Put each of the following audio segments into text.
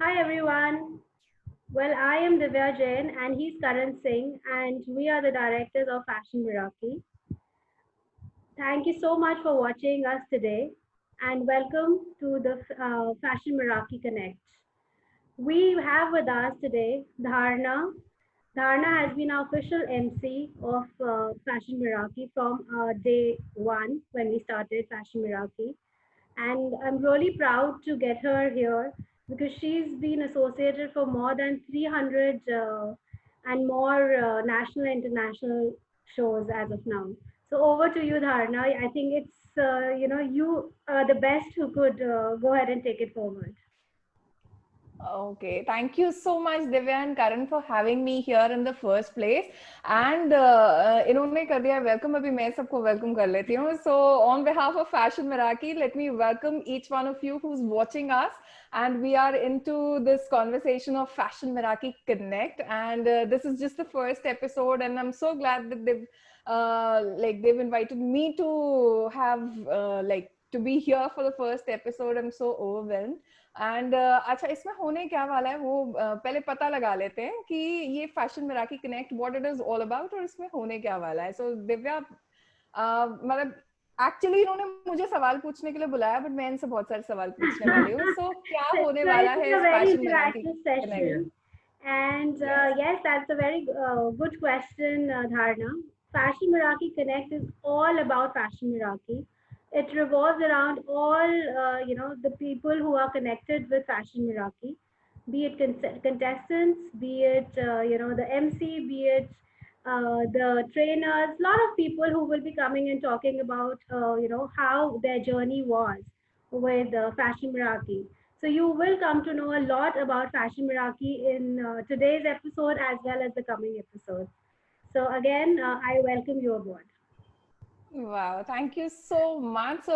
Hi everyone. Well, I am Divya Jain and he's Karan Singh, and we are the directors of Fashion Meraki. Thank you so much for watching us today and welcome to the Fashion Meraki Connect. We have with us today Dharna. Dharna has been our official MC of Fashion Meraki from day one when we started Fashion Meraki. And I'm really proud to get her here because she's been associated for more than 300 and more national and international shows as of now. So over to you, Dharna. I think it's you are the best who could go ahead and take it forward. Okay, thank you so much, Divya and Karan, for having me here in the first place. And इन्होंने कर दिया welcome, अभी मैं सबको welcome कर लेती हूँ. So on behalf of Fashion Meraki, let me welcome each one of you who's watching us. And we are into this conversation of Fashion Meraki Connect. And this is just the first episode, and I'm so glad that they've invited me to have to be here for the first episode. I'm so overwhelmed. And अच्छा इसमें होने क्या वाला है वो पहले पता लगा लेते हैं कि ये fashion Meraki connect what it is all about और इसमें होने क्या वाला है. सो दिव्या मतलब एक्चुअली इन्होंने मुझे सवाल पूछने के लिए बुलाया बट मैं इनसे बहुत सारे सवाल पूछने वाली हूँ. सो क्या So होने वाला it's है a इस very fashion Meraki interactive connect. session. And yes. yes, that's a very good question, Dharna. Fashion Meraki Connect is all about Fashion Meraki. It revolves around all, the people who are connected with Fashion Meraki, be it contestants, be it, the MC, be it the trainers, a lot of people who will be coming and talking about, how their journey was with Fashion Meraki. So you will come to know a lot about Fashion Meraki in today's episode as well as the coming episodes. So again, I welcome you aboard. Wow, thank you so much. So,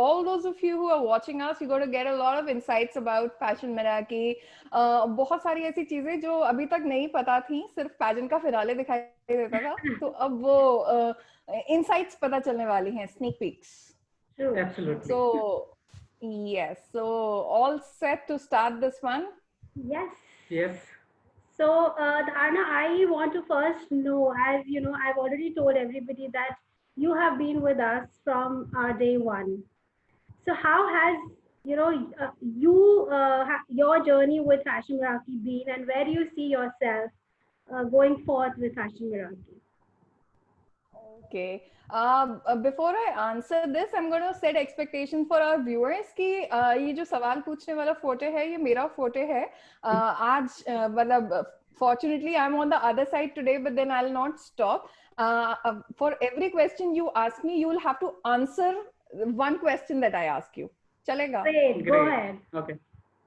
all those of you who are watching us, you're going to get a lot of insights about Fashion Meraki. बहुत सारी ऐसी चीजें जो अभी तक नहीं पता थी, सिर्फ पैजेंट का फिनाले दिखाई देता था. तो अब वो insights पता चलने वाली हैं, sneak peeks. True, true. Absolutely. So, yes. So, all set to start this one. Yes. Yes. So, Dharna, I want to first know, as you know, I've already told everybody that you have been with us from our day one. So, how has your journey with Fashion Meraki been, and where do you see yourself going forth with Fashion Meraki? Okay. Before I answer this, I'm going to set expectation for our viewers कि ये जो सवाल पूछने वाला फोटे है ये मेरा फोटे है. आज मतलब fortunately I'm on the other side today, but then I'll not stop. For every question you ask me, you will have to answer one question that I ask you. चलेगा? Great, go Great. ahead. Okay.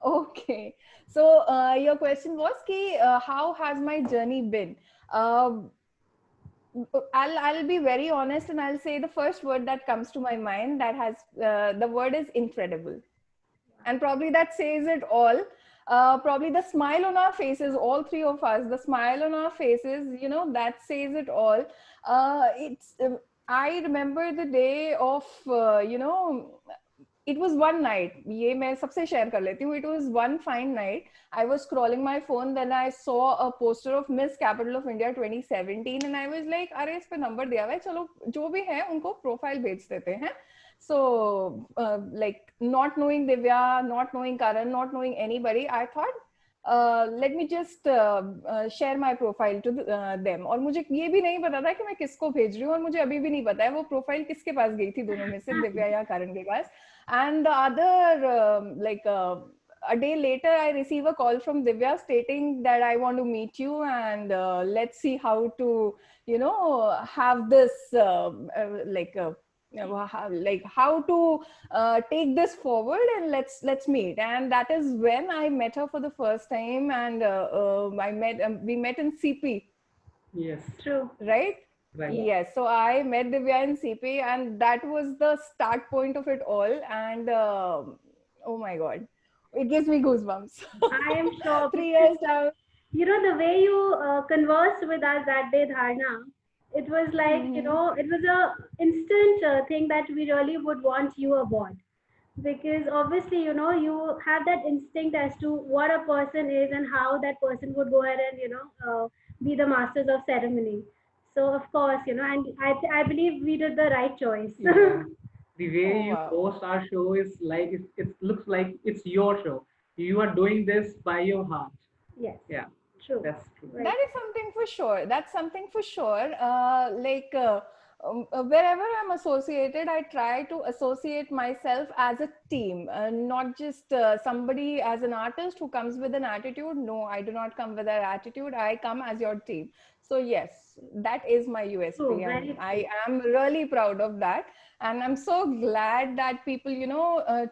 Okay. So your question was कि how has my journey been? I'll be very honest and I'll say the first word that comes to my mind that has the word is incredible, and probably that says it all. Probably the smile on our faces, all three of us, the smile on our faces, that says it all. It's I remember the day of it was one night. ये मैं सबसे share कर लेती हूँ. It was one fine night. I was scrolling my phone, then I saw a poster of Miss Capital of India 2017, and I was like, अरे इस पे number दिया हुआ है, चलो जो भी है उनको profile भेज देते हैं. So, not knowing Divya, not knowing Karan, not knowing anybody, I thought, let me just share my profile to them. और मुझे ये भी नहीं पता था कि मैं किसको भेज रही हूँ, और मुझे अभी भी नहीं पता है वो प्रोफाइल किसके पास गई थी दोनों में से, दिव्या या करण के पास. And the other, a day later, I receive a call from Divya stating that I want to meet you, and let's see how to, have this how to take this forward, and let's meet. And that is when I met her for the first time, and we met in CP. Yes. True. Right. Right. Yes, so I met Divya in CP, and that was the start point of it all. And oh my God, it gives me goosebumps. I am sure 3 years down. the way you conversed with us that day, Dharna, it was like, Mhm. it was a instant thing that we really would want you aboard. because obviously, you know, you have that instinct as to what a person is and how that person would go ahead and, be the masters of ceremony. So of course, you know, and I believe we did the right choice. Yeah. The way Oh you wow. host our show is like it looks like it's your show. You are doing this by your heart. Yes, Yeah, true. that's true. Right. That is something for sure. That's something for sure. Wherever I'm associated, I try to associate myself as a team, not just somebody as an artist who comes with an attitude. No, I do not come with that attitude. I come as your team. So yes, that is my True, USP, and very I true. am really proud of that. And I'm so glad that people,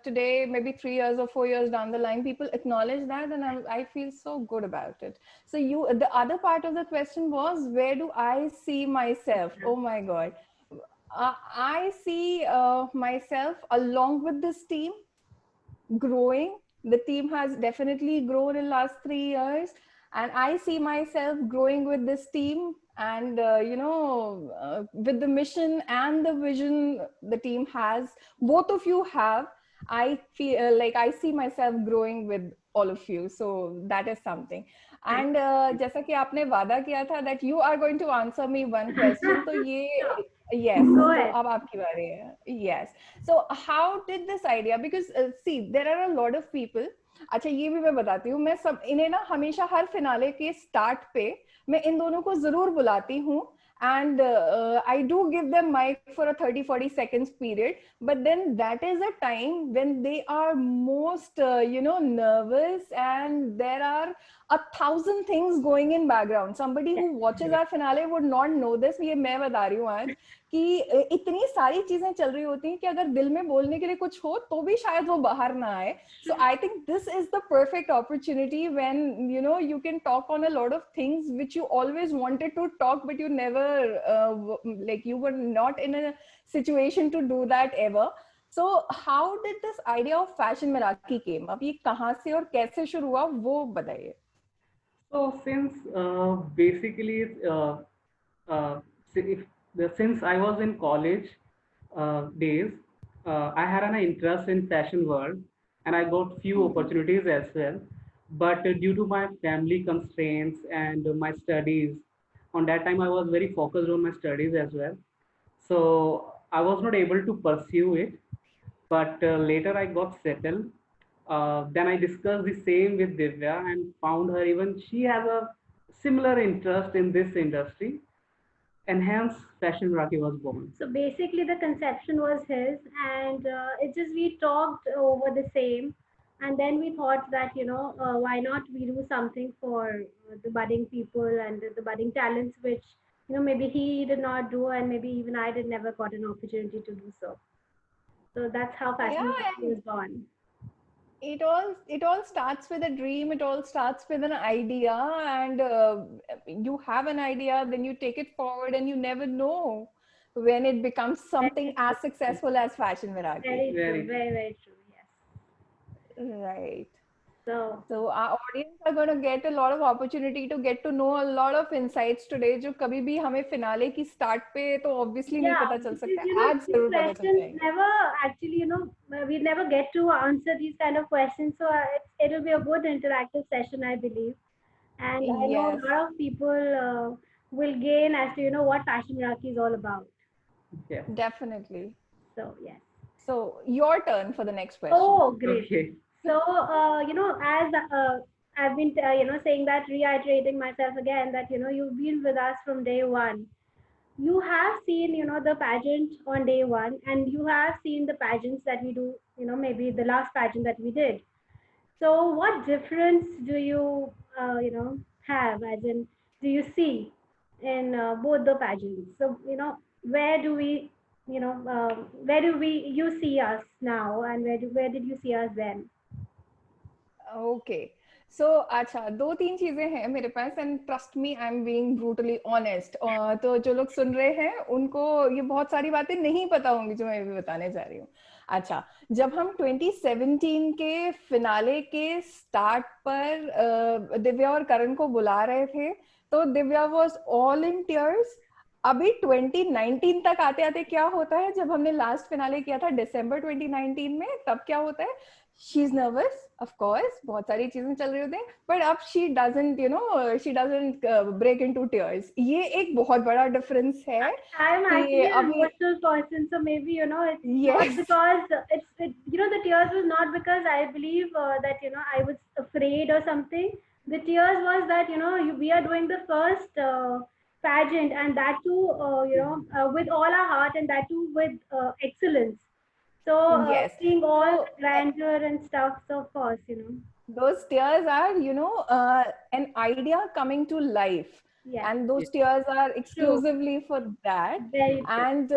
today, maybe 3 years or 4 years down the line, people acknowledge that, and I feel so good about it. So the other part of the question was, where do I see myself? Oh my God. I see myself along with this team growing. The team has definitely grown in last 3 years, and I see myself growing with this team. And with the mission and the vision the team has, both of you have. I feel like I see myself growing with all of you. So that is something. And जैसा कि आपने वादा किया था that you are going to answer me one question, तो ये Sure. yes, Go तो ahead. अब आपकी बारी है. Yes. So how did this idea? Because see, there are a lot of people. अच्छा ये भी मैं बताती हूँ. मैं सब इन्हें ना हमेशा हर फिनाले के स्टार्ट पे मैं इन दोनों को जरूर बुलाती हूँ. And I do give them mic for a 30-40 seconds period, but then that is a time when they are most nervous, and there are 1,000 things going in background. Somebody who watches our finale would not know this. ये मैं बता रही हूँ आज कि इतनी सारी चीजें चल रही होती हैं कि अगर दिल में बोलने के लिए कुछ हो तो भी शायद वो बाहर ना आए. So I think this is the perfect opportunity when you can talk on a lot of things which you always wanted to talk, but you never like you were not in a situation to do that ever. So how did this idea of Fashion Meraki came? अब ये कहाँ से और कैसे शुरू हुआ वो बताइए. So since basically uh, if since I was in college days, I had an interest in fashion world, and I got few opportunities as well. But due to my family constraints and my studies, on that time I was very focused on my studies as well. So I was not able to pursue it. But later I got settled. Then I discussed the same with Divya and found her even she has a similar interest in this industry, and hence Fashion Raki was born. So basically, the conception was his, and it just we talked over the same, and then we thought that why not we do something for the budding people and the budding talents, which maybe he did not do, and maybe even I did never got an opportunity to do so. So that's how Yeah, Fashion Raki and was born. it all starts with a dream. It all starts with an idea, and you have an idea, then you take it forward, and you never know when it becomes something Very as true. successful as Fashion Meraki. Very true. Very true. Very, very true. Yes. Right. So, So our audience are going to get a lot of opportunity to get to know a lot of insights today, जो कभी भी हमें finale की start पे तो obviously नहीं yeah, पता चल because सकता है. आज these जरूर पता चल questions जाएंगे. never actually, we never get to answer these kind of questions. So it'll be a good interactive session, I believe. And I know a Yes, lot of people will gain as to what Fashion Iraqi is all about. Yeah. definitely. So yes. So your turn for the next question. Oh, great. Okay. So as I've been saying that, reiterating myself again, that you've been with us from day one. You have seen the pageant on day one, and you have seen the pageants that we do, maybe the last pageant that we did. So what difference do you have, as in, do you see in both the pageants? So where do we where do we you see us now, and where did you see us then? Okay so अच्छा दो तीन चीजें हैं मेरे पास and trust me I am being brutally honest. तो जो लोग सुन रहे हैं उनको ये बहुत सारी बातें नहीं पता होंगी जो मैं अभी बताने जा रही हूँ. अच्छा, जब हम 2017 के फिनाले के स्टार्ट पर दिव्या और करण को बुला रहे थे तो Divya was all in tears. अभी 2019 तक आते आते क्या होता है, जब हमने लास्ट फिनाले किया था दिसंबर 2019 में, तब क्या होता है, she is nervous, of course बहुत सारी चीजें चल रही होती हैं, बट अब she doesn't break into tears. ये एक बहुत बड़ा डिफरेंस है I'm कि actually an अभी emotional person, so maybe it's not yes because the tears was not because I believe that I was afraid or something. The tears was that we are doing the first pageant, and that too with all our heart, and that too with excellence. So yes seeing all तो the grandeur and stuff, so of course those tears are an idea coming to life, yeah, and those Yes. tears are true, exclusively for that. very true. And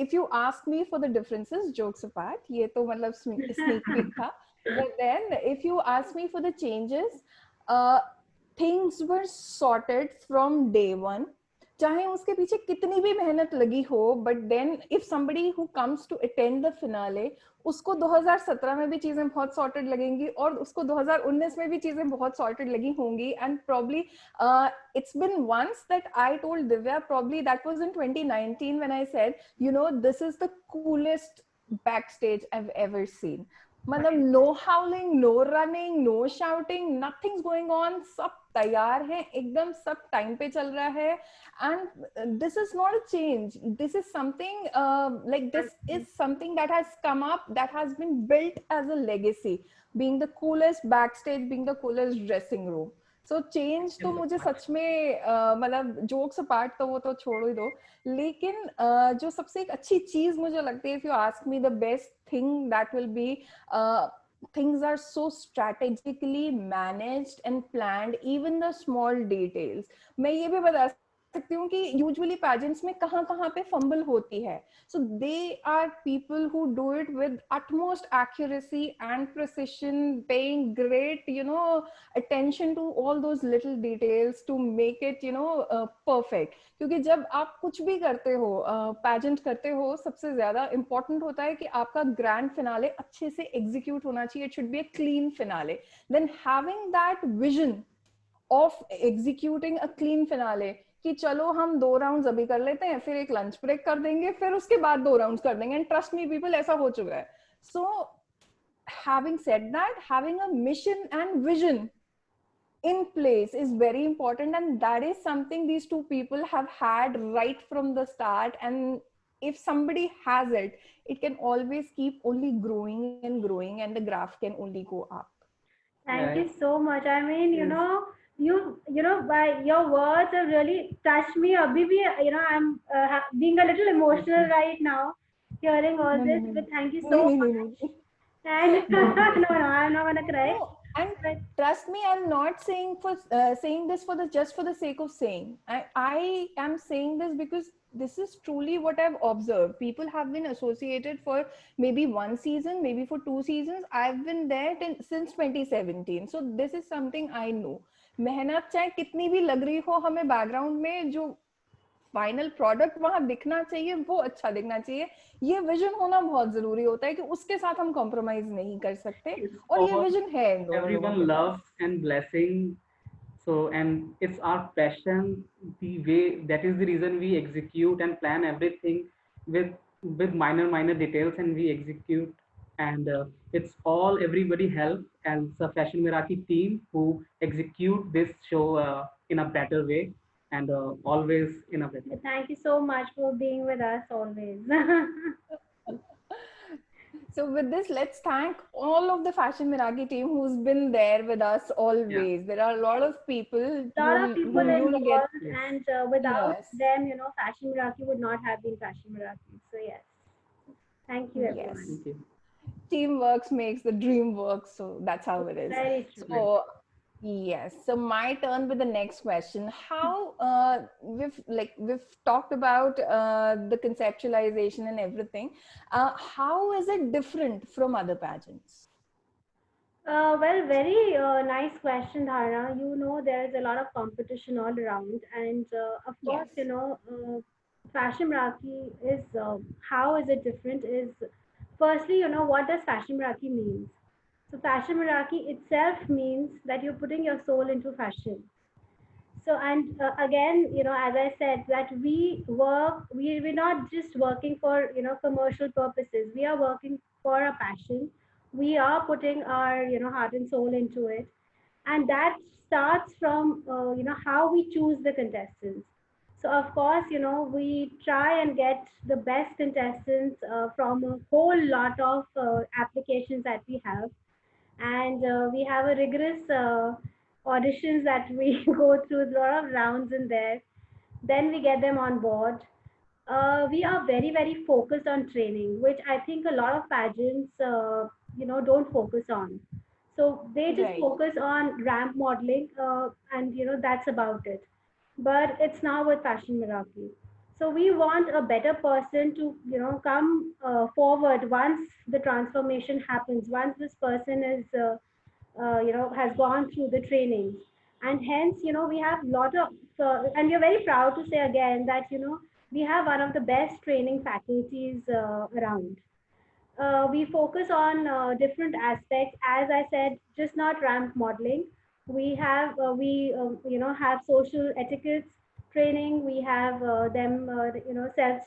if you ask me for the differences, jokes apart, ये तो मतलब sneak peek था, but then if you ask me for the changes, uh, things were sorted from day one, चाहे उसके पीछे कितनी भी मेहनत लगी हो, but then if somebody who comes to attend the finale, उसको 2017 में भी चीजें बहुत सॉर्टेड लगेंगी, और उसको 2019 में भी चीजें बहुत सॉर्टेड लगी होंगी, and probably it's been once that I told Divya, probably that was in 2019 when I said, this is the coolest backstage I've ever seen. मतलब no howling, no running, no shouting, nothing's going on, सब तैयार है एकदम, सब time पे चल रहा है, and this is not a change, this is something this is something that has come up, that has been built as a legacy, being the coolest backstage, being the coolest dressing room. So change तो मुझे सच में मतलब jokes apart तो वो तो छोड़ ही दो, लेकिन जो सबसे एक अच्छी चीज मुझे लगती है, if you ask me the best thing, that will be things are so strategically managed and planned, even the small details. मैं ये भी बता सकती हूँ कि यूजुअली पेजेंट्स में कहाँ कहाँ पे फंबल होती है, so they are people who do it with utmost accuracy and precision, paying great attention to all those little details to make it perfect. क्योंकि जब आप कुछ भी करते हो, पेजेंट करते हो, सबसे ज्यादा इंपॉर्टेंट होता है कि आपका ग्रैंड फिनाले अच्छे से एग्जीक्यूट होना चाहिए, it should be a clean finale, then having that vision of executing a clean finale, कि चलो हम 2 राउंड्स अभी कर लेते हैं, फिर एक लंच ब्रेक कर देंगे, फिर उसके बाद 2 राउंड्स कर देंगे, एंड ट्रस्ट मी पीपल, ऐसा हो चुका है. सो having said that, having a mission and vision in place is very important, and that is something these two people have had right from the start. And if somebody has it, it can always keep only growing and growing, and the graph can only go up. Thank you Right. so much. I mean, Yes. by your words have really touched me. Abhi bhi, I'm being a little emotional right now, hearing all No, no, this. no, But thank you no, so no, no, much. no. And no, I'm not gonna cry. No, and But trust me, I'm not saying for saying this for the just for the sake of saying. I am saying this because this is truly what I've observed. People have been associated for maybe 1 season, maybe for 2 seasons. I've been there since 2017. So this is something I know. मेहनत चाहे कितनी भी लग रही हो हमें background में, जो फाइनल प्रोडक्ट वहां दिखना चाहिए वो अच्छा दिखना चाहिए, ये विजन होना बहुत जरूरी होता है कि उसके साथ हम कॉम्प्रोमाइज नहीं कर सकते, It's और ये all विजन है इन दोनों लोगों everyone के पास. loves and blessing. So, and it's our passion. The way that is the reason we execute and plan everything with minor details, and we execute. And it's all everybody help as a Fashion Meraki team who execute this show in a better way, and always in a better way. thank you so much for being with us always. So with this, let's thank all of the Fashion Miragi team who's been there with us Yeah. always. There are a lot of people A lot of people whom you'll get. involved, Yes. and without Yes, them, Fashion Miraki would not have been Fashion Miraki. So yes, thank you, yes. everyone. Thank you. Teamwork makes the dream work, so that's how it is. Very true. So yes, so my turn with the next question. How we've talked about the conceptualization and everything. How is it different from other pageants? Well, very nice question, Dhara. There's a lot of competition all around, and of course, Yes. Fashion Raki is how is it different? Is firstly, what does Fashion Raki means? So, Fashion Raki itself means that you're putting your soul into fashion. So, and again, as I said, that we're not just working for, commercial purposes. We are working for a passion. We are putting our, heart and soul into it. And that starts from, how we choose the contestants. So, of course, we try and get the best contestants from a whole lot of applications that we have, and we have a rigorous auditions that we go through, a lot of rounds in there. Then we get them on board. We are very, very focused on training, which I think a lot of pageants don't focus on. So they just Right. focus on ramp modeling, and that's about it. But it's now with Fashion Miracle. So we want a better person to come forward once the transformation happens, once this person is has gone through the trainings. And hence, we have lot of and we're very proud to say again that we have one of the best training faculties around. We focus on different aspects, as I said, just not ramp modeling. We have social etiquettes training. We have them self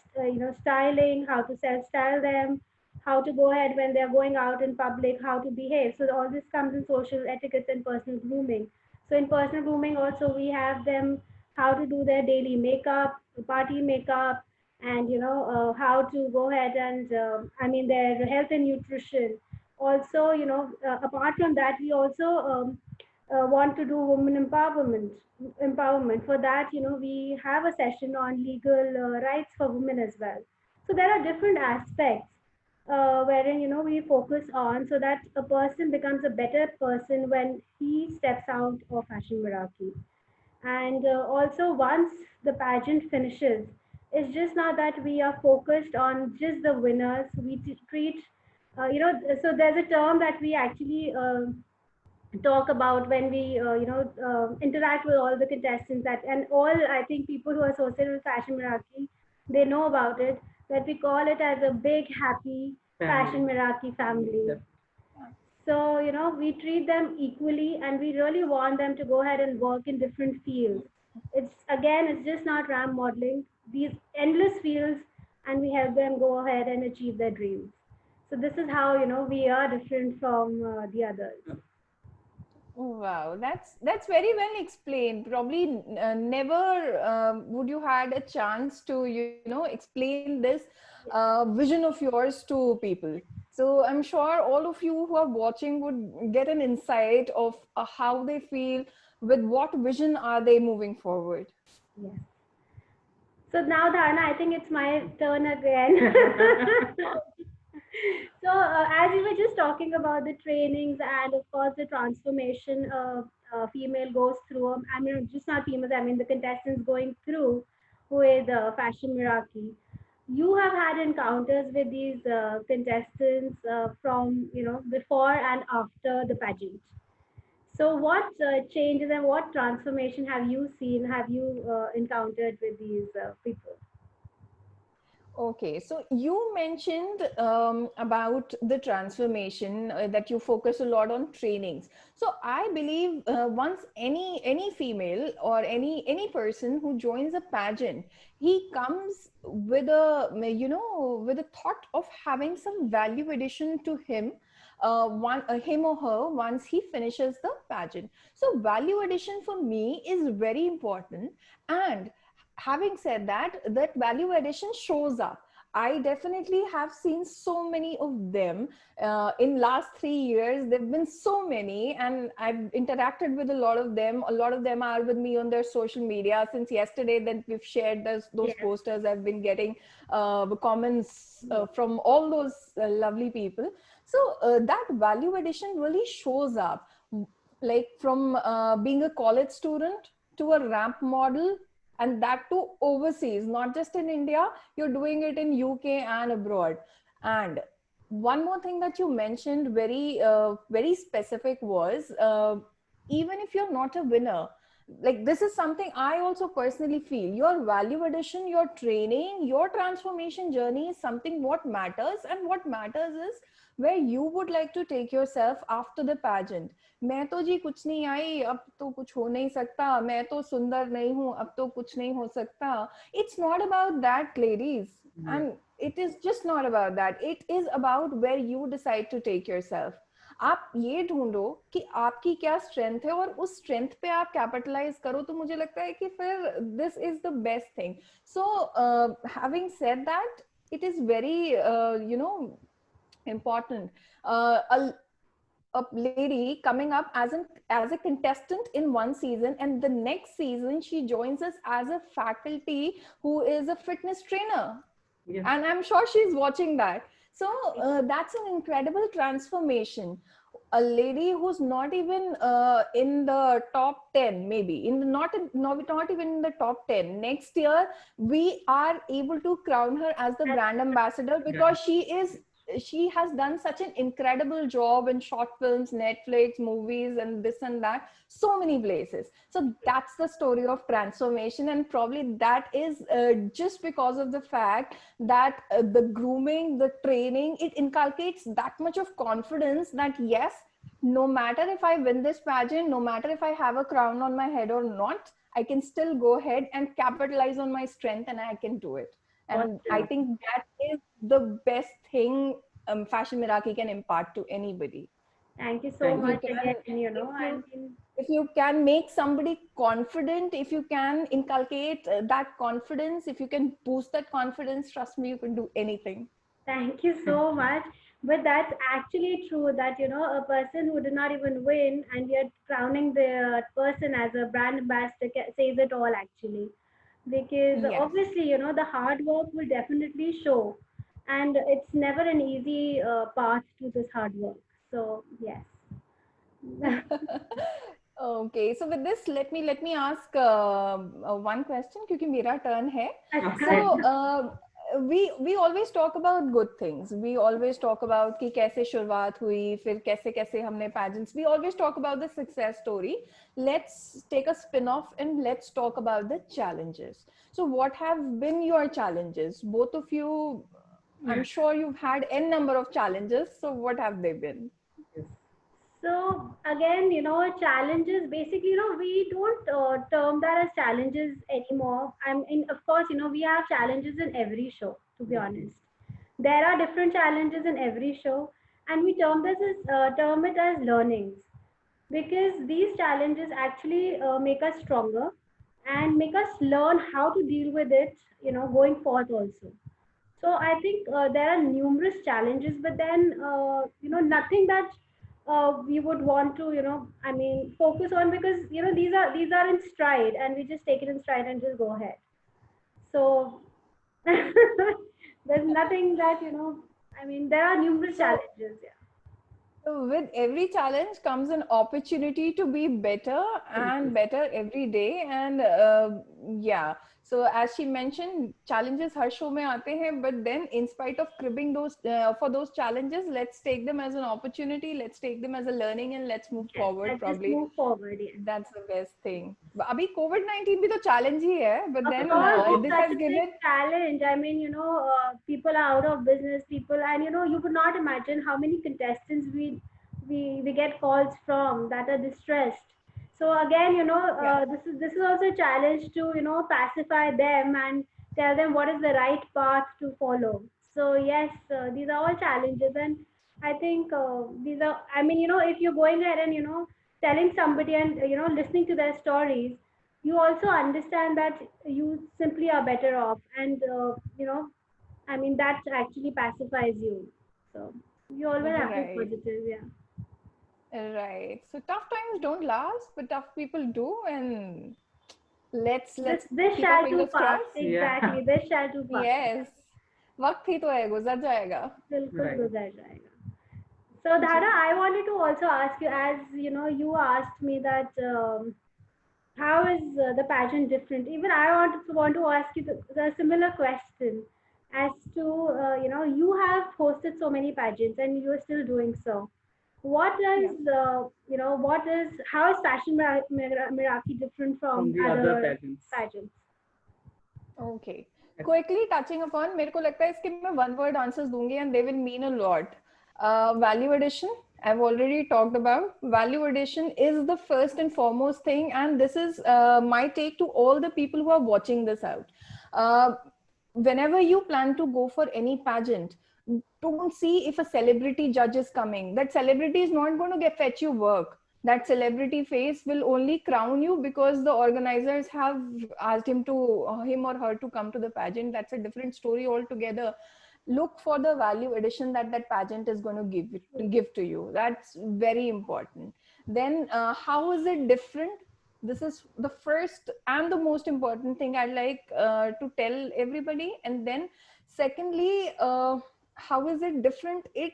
styling, how to self style them, how to go ahead when they're going out in public, how to behave. So all this comes in social etiquettes and personal grooming. So in personal grooming also, we have them how to do their daily makeup, party makeup, and how to go ahead and their health and nutrition. Also, apart from that, we also want to do women empowerment. For that, we have a session on legal rights for women as well. So there are different aspects wherein we focus on, so that a person becomes a better person when he steps out of Fashion Miracle. And also, once the pageant finishes, it's just not that we are focused on just the winners. We treat, so there's a term that we actually talk about when we, interact with all the contestants, that, and all, I think, people who are associated with Fashion Miracle, they know about it, that we call it as a big, happy Fashion Miracle family. Yep. So, we treat them equally, and we really want them to go ahead and work in different fields. It's just not RAM modeling, these endless fields, and we help them go ahead and achieve their dreams. So this is how, we are different from the others. Wow, that's very well explained. Probably never would you had a chance to explain this vision of yours to people. So I'm sure all of you who are watching would get an insight of how they feel, with what vision are they moving forward. Yes. So now, Dharna, I think it's my turn again. So, as we were just talking about the trainings and, of course, the transformation female goes through, just not females, the contestants going through with Fashion Miracle. You have had encounters with these contestants from, before and after the pageant. So, what changes and what transformation have you seen, have you encountered with these people? Okay, so you mentioned about the transformation, that you focus a lot on trainings. So I believe once any female or any person who joins a pageant, he comes with a with a thought of having some value addition to him, him or her, once he finishes the pageant. So value addition for me is very important. And having said that, that value addition shows up. I definitely have seen so many of them in last 3 years. There've been so many, and I've interacted with a lot of them. A lot of them are with me on their social media since yesterday. That we've shared those Yes. posters. I've been getting comments from all those lovely people. So that value addition really shows up, like from being a college student to a ramp model, and that too overseas, not just in India. You're doing it in UK and abroad. And one more thing that you mentioned, very very specific, was even if you're not a winner, like this is something I also personally feel. Your value addition, your training, your transformation journey is something what matters, and what matters is where you would like to take yourself after the pageant. मैं तो जी कुछ नहीं आई, अब तो कुछ हो नहीं सकता, मैं तो सुंदर नहीं हूँ, अब तो कुछ नहीं हो सकता. It's not about that, ladies. And it is just not about that. It is about where you decide to take yourself. आप ये ढूंढो कि आपकी क्या स्ट्रेंथ है, और उस स्ट्रेंथ पे आप कैपिटलाइज करो, तो मुझे लगता है कि फिर this is the best thing. So having said that, it is very important. A lady coming up as a contestant in one season, and the next season she joins us as a faculty who is a fitness trainer. Yes. And I'm sure she's watching that. So that's an incredible transformation. A lady who's not even in the top 10, maybe not even in the top 10. Next year we are able to crown her as the brand ambassador, because she has done such an incredible job in short films, Netflix movies, and this and that, so many places. So that's the story of transformation, and probably that is just because of the fact that the grooming, the training, it inculcates that much of confidence that yes, no matter if I win this pageant, no matter if I have a crown on my head or not, I can still go ahead and capitalize on my strength, and I can do it. And I think that is the best thing Fashion Meraaki can impart to anybody. Thank you so much again. If you can make somebody confident, if you can inculcate that confidence, if you can boost that confidence, trust me, you can do anything. Thank you so much. But that's actually true that, a person who did not even win and yet crowning the person as a brand ambassador says it all, actually. Because obviously, the hard work will definitely show. And it's never an easy path to this hard work. So, yes. Okay, so with this, let me ask one question, because mera turn hai. So we always talk about good things. We always talk about कि कैसे शुरुआत हुई, फिर कैसे कैसे हमने pageants. We always talk about the success story. Let's take a spin-off and let's talk about the challenges. So what have been your challenges? Both of you, I'm sure you've had n number of challenges. So what have they been? So again, challenges, basically, we don't term that as challenges anymore. I mean, of course, we have challenges in every show, to be honest. There are different challenges in every show, and we term it as learnings, because these challenges actually make us stronger and make us learn how to deal with it, going forth also. So I think there are numerous challenges, but then, nothing that we would want to, focus on, because, these are in stride, and we just take it in stride and just go ahead. So there's nothing that, there are numerous challenges. Yeah. So with every challenge comes an opportunity to be better and better every day. And so as she mentioned, challenges har show mein aate hain, but then in spite of cribbing those for those challenges, let's take them as an opportunity, let's take them as a learning, and let's move forward. Let's probably move forward. Yes. That's the best thing. Abhi COVID-19 bhi to challenge hi hai, but Of then course, this such has a given big challenge. I mean, people are out of business, and you could not imagine how many contestants we get calls from that are distressed. So again, this is also a challenge to pacify them and tell them what is the right path to follow. So yes, these are all challenges, and I think these are. I mean, if you're going ahead and telling somebody and listening to their stories, you also understand that you simply are better off, and I mean, that actually pacifies you. So you always have to be positive. Yeah. Right. So tough times don't last, but tough people do, and let's this keep shall our too fingers pass. crossed. Exactly. This shall too pass. Yes. वक्त ही तो है, गुजर जाएगा. बिल्कुल गुजर जाएगा. So Dhara, I wanted to also ask you, as you asked me that how is the pageant different? Even I want to ask you the similar question as to you have hosted so many pageants and you are still doing so. What is, how is Fashion Meraki different From from the other other pageants. pageants? Okay. Quickly touching upon, मेरे को लगता है इसके मैं one word answers दूंगी and they will mean a lot. Value addition, I've already talked about. Value addition is the first and foremost thing, and this is my take to all the people who are watching this out. Uh, Whenever you plan to go for any pageant, don't see if a celebrity judge is coming. That celebrity is not going to fetch you work. That celebrity face will only crown you because the organizers have asked him or her to come to the pageant. That's a different story altogether. Look for the value addition that that pageant is going to give to you. That's very important. Then how is it different? This is the first and the most important thing I'd like to tell everybody. And then secondly, how is it different? It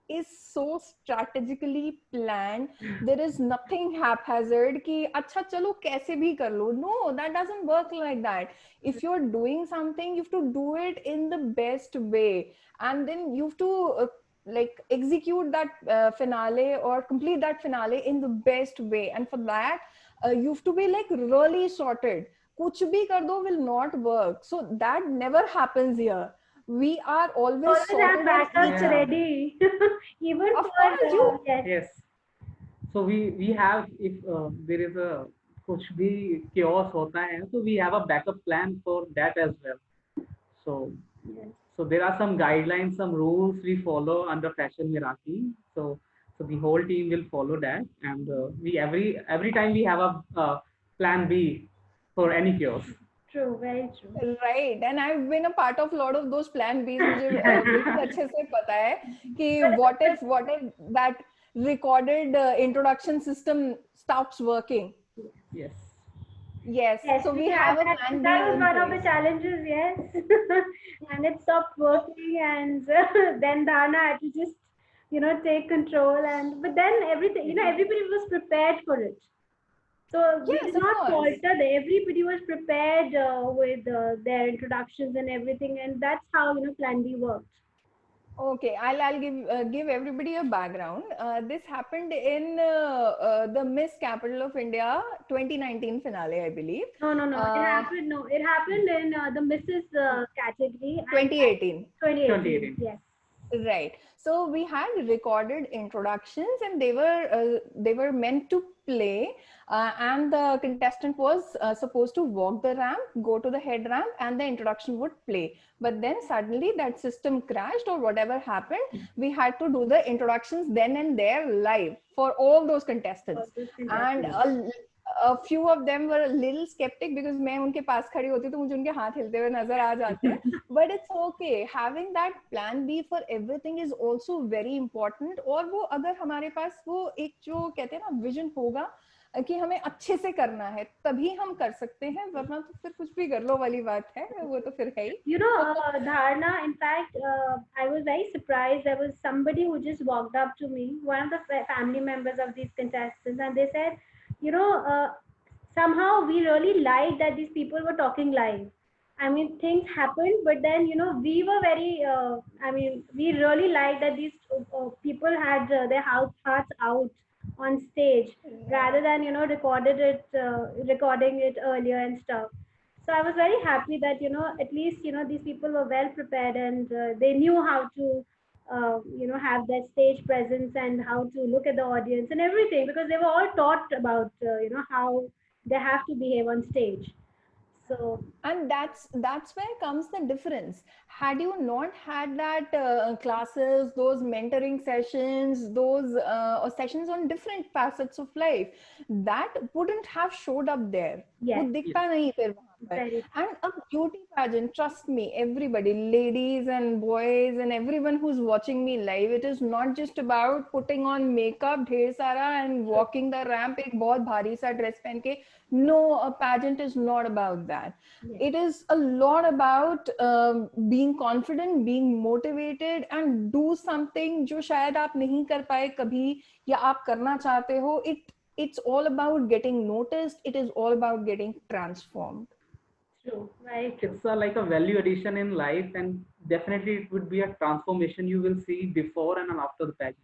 is so strategically planned. There is nothing haphazard ki acha chalo kaise bhi kar lo. No, that doesn't work like that. If you're doing something, you have to do it in the best way, and then you have to like execute that finale or complete that finale in the best way. And for that you have to be like really sorted. Kuch bhi kar do will not work. So that never happens here. We are always Always have sorted on backups Yeah. ready. Even Of for course, you yes. Yes. So we have, if there is a कुछ भी chaos होता है, so we have a backup plan for that as well. So Yes. so there are some guidelines, some rules we follow under Fashion Meraki. So the whole team will follow that, and we every time we have a plan B for any chaos. True, very true. right. And I've been a part of a lot of those plan Bs. मुझे बिल्कुल अच्छे से पता है कि what if that recorded introduction system stops working. Yes. Yes. Yes, So we have a that, plan B that was in one of the place. challenges, yes. And it stopped working, and then Dana had to just, take control. But then everything, everybody was prepared for it. So we Yes, did of not course. falter there. Everybody was prepared with their introductions and everything, and that's how Plan B worked. Okay, I'll give everybody a background. This happened in the Miss Capital of India 2019 finale, I believe. No, no, no. It happened. No, it happened in the Mrs. Category. 2018. 2018. Yes. Right. So we had recorded introductions, and they were meant to play, and the contestant was supposed to walk the ramp, go to the head ramp, and the introduction would play. But then suddenly that system crashed or whatever happened. We had to do the introductions then and there live for all those contestants. And a few of them were a little skeptic because मैं उनके पास खड़ी होती तो मुझे उनके हाथ हिलते हुए नजर आ जाते हैं. But it's okay. Having that plan B for everything is also very important. और वो अगर हमारे पास वो एक जो कहते हैं ना विजन होगा कि हमें अच्छे से करना है तभी हम कर सकते हैं, वरना तो फिर कुछ भी कर लो वाली बात है, वो तो फिर है ही. Dharna, in fact, I was very surprised. There was somebody who just walked up to me, one of the family members of these contestants, and they said, somehow we really liked that these people were talking live. I mean, things happened, but then, we were very, we really liked that these people had their hearts out on stage rather than, recording it earlier and stuff. So I was very happy that at least these people were well prepared, and they knew how to have that stage presence and how to look at the audience and everything, because they were all taught about how they have to behave on stage. So and that's where comes the difference. Had you not had that classes, those mentoring sessions, those or sessions on different facets of life, that wouldn't have showed up there. Yes. वो दिखता नहीं फिर वहाँ पर. And a beauty pageant, trust me, everybody, ladies and boys and everyone who's watching me live, it is not just about putting on makeup ढेर सारा and walking the ramp एक बहुत भारी सा dress पहन के. No, a pageant is not about that. Yes. It is a lot about being confident, being motivated, and do something जो शायद आप नहीं कर पाए कभी या आप करना चाहते हो. It's all about getting noticed. It is all about getting transformed. True, right. It's like a value addition in life, and definitely it would be a transformation you will see before and after the pageant.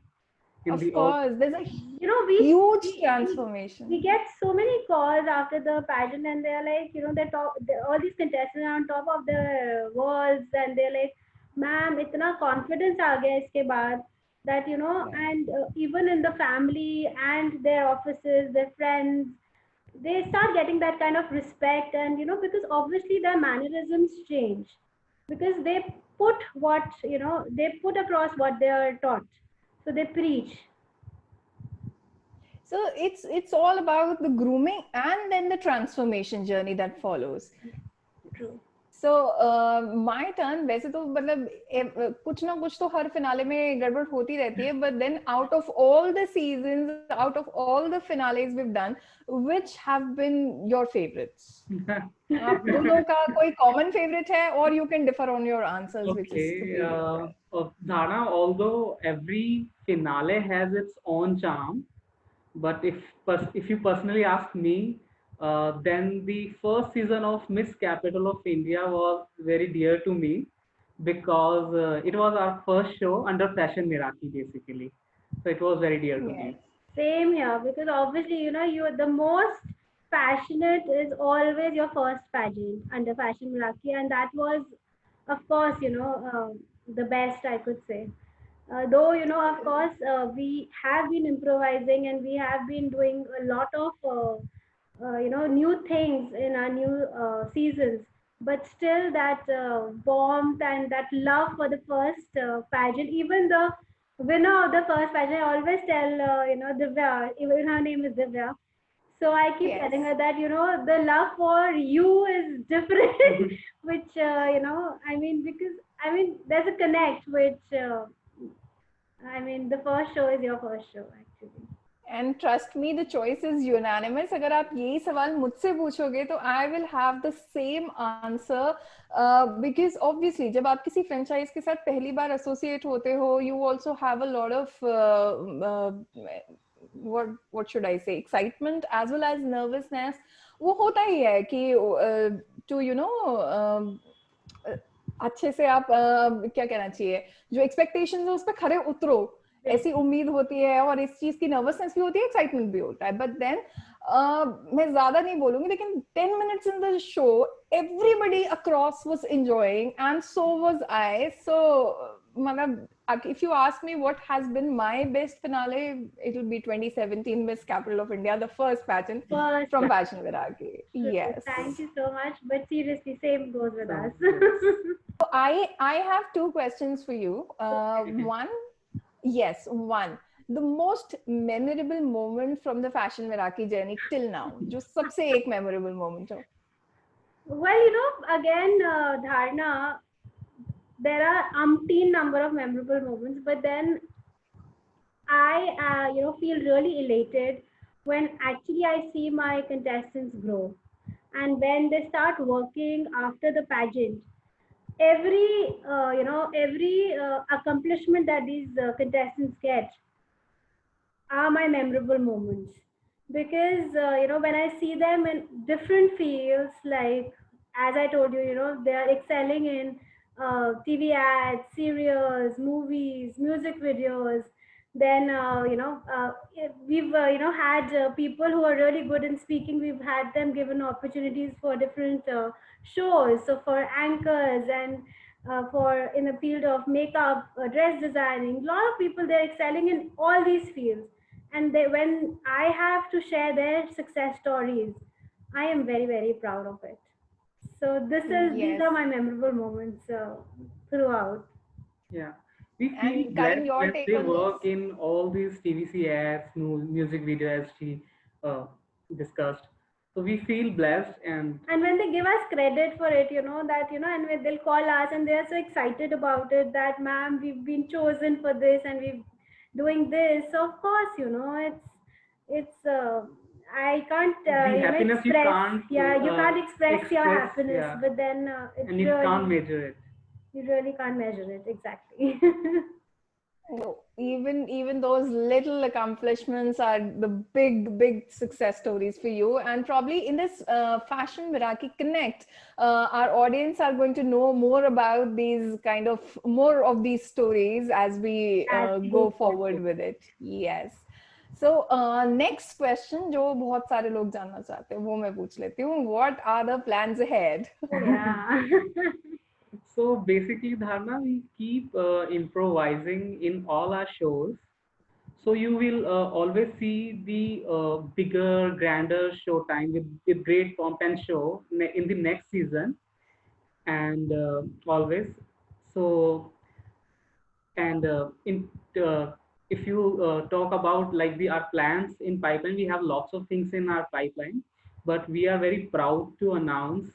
in Of the course, there's a You know, huge we transformation. get so many calls after the pageant, and they're like, you know, all these contestants are on top of the walls, and they're like, ma'am, itna confidence aa gaya iske baad, that, you know, Right. and even in the family and their offices, their friends, they start getting that kind of respect. And, you know, because obviously their mannerisms change, because they put what, you know, they put across what they are taught. So they preach. So it's all about the grooming and then the transformation journey that follows. True. So my turn. वैसे तो मतलब कुछ ना कुछ तो हर finale में गड़बड़ होती रहती है. But then out of all the seasons, out of all the finales we've done, which have been your favorites? आप दोनों का कोई common favorite है, or you can differ on your answers, which is Okay, completely fine. Dhana, although every finale has its own charm, but if you personally ask me, then the first season of Miss Capital of India was very dear to me, because it was our first show under Fashion Miraki, basically. So it was very dear to Yes. me. Same here, because obviously, you know, you the most passionate is always your first pageant under Fashion Miraki, and that was, of course, you know, the best, I could say. Though, you know, of course, we have been improvising, and we have been doing a lot of, you know, new things in our new seasons. But still, that warmth and that love for the first pageant, even the winner of the first pageant, I always tell, you know, Divya, even her name is Divya. So I keep telling Yes. her that, you know, the love for you is different, which, you know, I mean, because, I mean, there's a connect, which, I mean, the first show is your first show, actually. And trust me, the choice is unanimous. अगर आप यही सवाल मुझसे पूछोगे तो I will have the same answer, because obviously जब आप किसी franchise के साथ पहली बार associate होते हो, you also have a lot of what should I say, excitement as well as nervousness. वो होता ही है कि to you know अच्छे से आप क्या कहना चाहिए, जो expectations है उस पर खरे उतरो, ऐसी उम्मीद होती है, और इस चीज की नर्वसनेस भी होती है, एक्साइटमेंट भी होता है. बट देन मैं ज्यादा नहीं बोलूंगी, लेकिन 10 minutes in the show everybody across was enjoying and so was I. So मतलब if you ask me what has been my best finale, it will be 2017 Miss Capital of India, the first pageant First, from Fashion Viragi. Yes. thank you so much. But seriously, same goes with us. So I have two questions for you. One, yes, one. The most memorable moment from the Fashion Miraki journey till now. जो सबसे एक memorable moment हो. Well, you know, again, Dharna, there are umpteen number of memorable moments, but then I, you know, feel really elated when actually I see my contestants grow, and when they start working after the pageant. Every, you know, every accomplishment that these contestants get are my memorable moments, because you know, when I see them in different fields, like, as I told you, you know, they are excelling in TV ads, serials, movies, music videos. Then you know, we've you know, had people who are really good in speaking. We've had them given opportunities for different shows, so for anchors, and for in the field of makeup, dress designing. A lot of people, they're excelling in all these fields, and they, when I have to share their success stories, I am very, very proud of it. So these Yes. are my memorable moments throughout. Yeah, we feel And Karan, blessed your when take they on work this? in all these TVC ads, music videos, as she uh, discussed. So we feel blessed, And when they give us credit for it, you know, that, you know, and when they'll call us and they're so excited about it, that, ma'am, we've been chosen for this, and we've doing this. So of course, you know, it's I can't the you know, happiness you express, can't yeah, you can't express your express, happiness, yeah, but then it's and you can't really, measure it. you really can't measure it exactly. No, even those little accomplishments are the big success stories for you. And probably in this Fashion Meraki Connect, our audience are going to know more about these kind of more of these stories as we as we go move forward. forward with it. Yes. So next question, जो बहुत सारे लोग जानना चाहते हैं, वो मैं पूछ लेती हूँ. What are the plans ahead? Oh, yeah. So basically, Dharna, we keep improvising in all our shows. So you will always see the bigger, grander show time with great pomp and show in the next season, and always. So and in if you talk about like our plans in pipeline, we have lots of things in our pipeline, but we are very proud to announce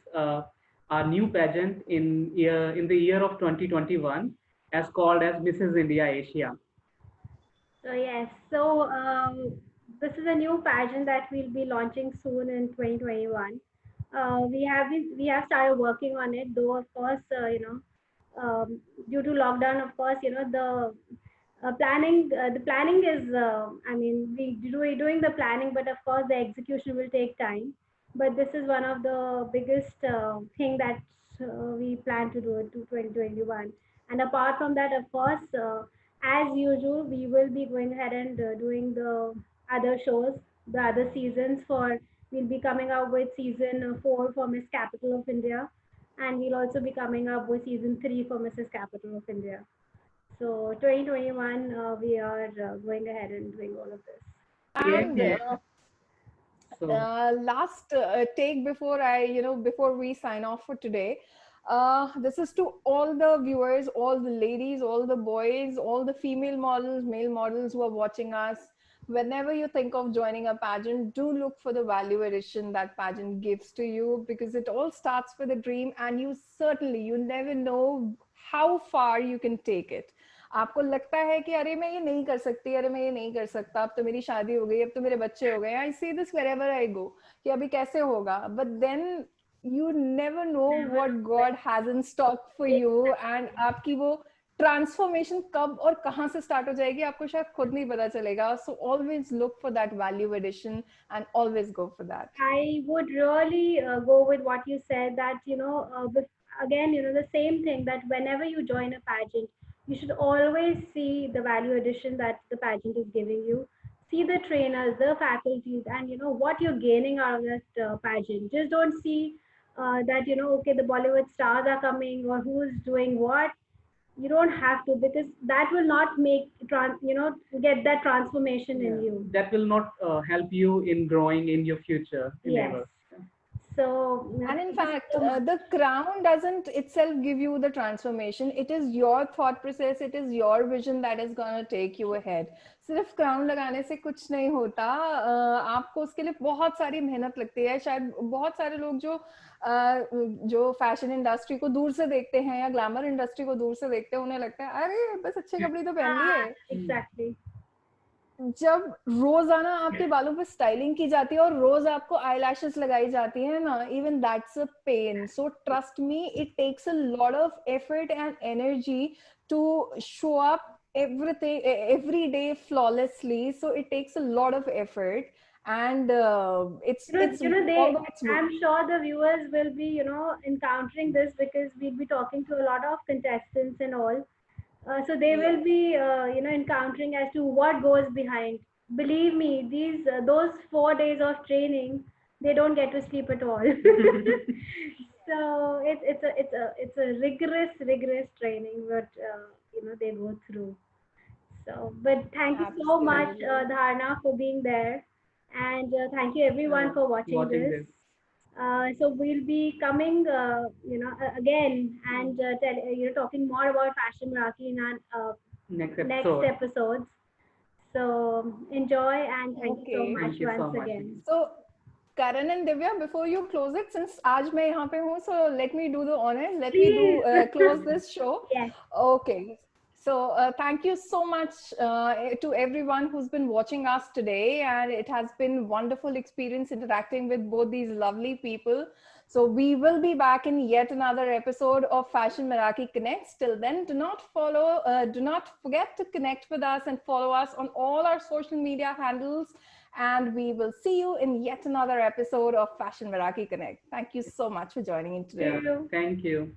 our new pageant in the year of 2021, as called as Mrs. India Asia. So yes, so this is a new pageant that we'll be launching soon in 2021. We have started working on it, though of course due to lockdown, of course the planning is I mean we're doing the planning, but of course the execution will take time. But this is one of the biggest thing that we plan to do to 2021. And apart from that, of course, as usual, we will be going ahead and doing the other shows, the other seasons for. We'll be coming out with season 4 for Miss Capital of India, and we'll also be coming up with season 3 for Mrs. Capital of India. So 2021, we are going ahead and doing all of this. Yes, And yes. So last take before before we sign off for today. This is to all the viewers, all the ladies, all the boys, all the female models, male models who are watching us. Whenever you think of joining a pageant, do look for the value addition that pageant gives to you, because it all starts with a dream, and you never know how far you can take it. आपको लगता है कि अरे मैं ये नहीं कर सकती, अरे मैं ये नहीं कर सकता, अब तो मेरी शादी हो गई, अब तो मेरे बच्चे हो गए, I see this wherever I go, कि अभी कैसे होगा, but then you never know what God has in stock for you, and आपकी वो ट्रांसफॉर्मेशन कब और कहाँ से स्टार्ट हो जाएगी आपको शायद खुद नहीं पता चलेगा. So always look for that value addition and always go for that. I would really go with what you said, that, again, the same thing, that whenever you join a pageant, you should always see the value addition that the pageant is giving you. See the trainers, the faculties, and what you're gaining out of that pageant. Just don't see that, okay, the Bollywood stars are coming or who's doing what. You don't have to, because that will not make get that transformation in you. that will not help you in growing in your future Yes. endeavors. So, And in fact, the crown doesn't itself give you the transformation. It is your thought process, it is your vision that is going to take you ahead. सिर्फ crown लगाने से कुछ नहीं होता, आपको उसके लिए बहुत सारी मेहनत लगती है. शायद बहुत सारे लोग जो फैशन इंडस्ट्री को दूर से देखते हैं या ग्लैमर इंडस्ट्री को दूर से देखते हैं, उन्हें लगता है अरे बस अच्छे कपड़े तो पहन लिए. Exactly. जब रोजाना आपके बालों पे स्टाइलिंग की जाती है और रोज आपको आईलैशेस लगाई जाती है ना, even that's a pain. So trust me, it takes a lot of effort and energy to show up everything every day flawlessly. So it takes a lot of effort, and it's I'm sure the viewers will be encountering this, because we'll be talking to a lot of contestants and all. So they will be encountering as to what goes behind. Believe me, those 4 days of training, they don't get to sleep at all. So it's a rigorous training that they go through. So, but thank you so much, Dharna, for being there, and thank you everyone for watching this. So we'll be coming, again, and talking more about Fashion Meraki in our next episodes. So enjoy, and thank you so much once again. So Karan and Divya, before you close it, since आज मैं यहाँ पे हूँ, so let me do the honors. Let me close this show. Yes. Okay. So thank you so much to everyone who's been watching us today. And it has been wonderful experience interacting with both these lovely people. So we will be back in yet another episode of Fashion Meraki Connects. Till then, do not forget to connect with us and follow us on all our social media handles. And we will see you in yet another episode of Fashion Meraki Connect. Thank you so much for joining in today. Yeah, thank you.